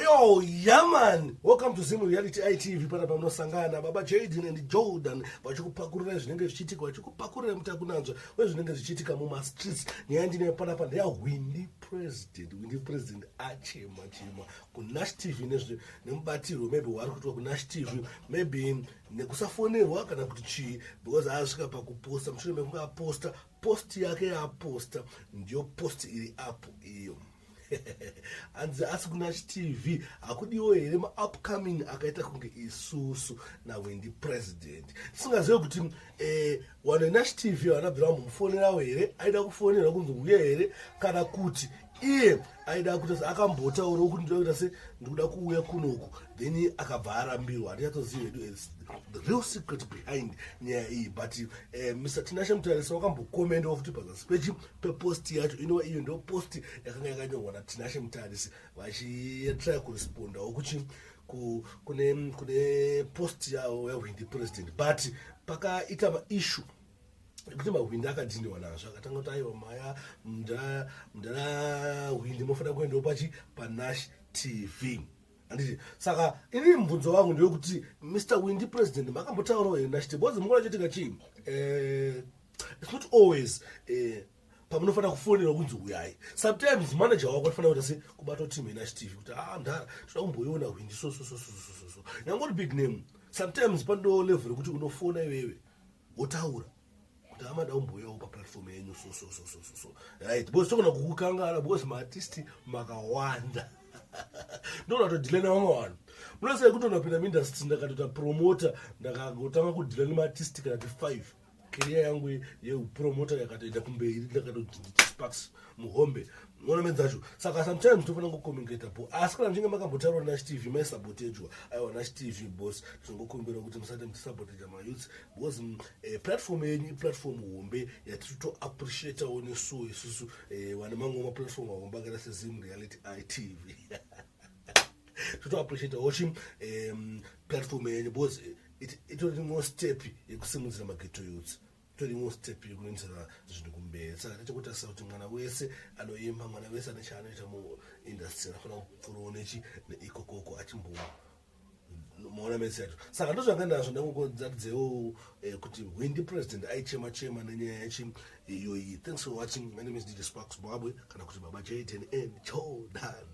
Yo, yeah man, welcome to Zimu Reality ITV pana pamnosangana Baba Jaden and Jordan vachikupakurira zvinenge zvichiitika vachikupakurira mutakunanzva wezvinenge zvichiitika muma streets nyaya ndine pana ndeya Windy President achema kuNash TV nemubatiro maybe wari kuitwa kuNash TV maybe nekusafonerwa kana kuti chii because asvika pakuposta mushure mekunge aposta post yake yaposta ndiyo post iri apo iyo anzi asi kuNash TV akudiwo here ma-upcoming akaita kunge isusu naWindy President tisingazive kuti wanaNash TV vanabvira mumufonerawo here aida kufonera kunzi uye here kana kuti iye aida kuti akambotaurawo kuti ndokuita se ndikuda kuuya kunoku then akabva arambirwa hatichatoziva hedu the real secret behind nyaya iyi but Mr. Tinashe Mutarisa wakambokomendawo futi pazasi pepost yacho inova iyo ndo post yakanga yakanyorwa naTinashe Mutarisa vachitry kurespondawo kuchi kune post yavo yaWindy President but pakaita maissue kuti maWindy akadhindiwa nazvo akatanga kuti aiwa maya mudara Windy mofanira kuendawo paNash TV anditi saka ini mubvunzo wangu ndeyekuti Mr. Windy President makambotaurawo here Nash TV because mungona chitika chii it's not always pamunofanira kufonera kunzi uyai sometimes manager wako anofanira kuti se kubata team yeNash TV kuti ndara toda kumboiona Windy so nyangoti big name sometimes pando level kuti unofona iwewe wotaura kuti amada umboyawo paplatform yenyu so right because tokona kukukangara because maartist makawanda ndona kutodhila nevamwe vanhu munoziva kuti unopinda muindustry ndakatota promota ndakatanga kudhila nemaartist kana 5 career yangu yeupromota yakatoita kumberi ndakatosparks muhombe mona medzacho saka sometimes tofanira kucommunicata po asi kana ndinge makambotaura Nash TV maisabotejwa aiwa Nash TV boss tinongokumbira kuti musati mutisaboteja mayouth because platform yenyu iplatform hombe yatitoappreciatawo nesuwo isusu vane mamwe maplatform ahombe akaita seZimu Reality ITV totoappreciata watching platform yenyu because itorimwo step yekusimudzira mageto youths torimwo step yekuendesera zvinhu kumberi saka tichikutarisa kuti mwana wese anoimba mwana wese ane chaanoita muindustry anofanira kupfuurawo neikokoko achimbomaona mese yacho saka ndozvanga nazvo ndangokodzadzewo kuti Windy President aichema nenyaya yachi iyoyi. Thanks for watching. My name is DJ Sparks Zimbabwe kana kuti Baba Jaden and Jordan.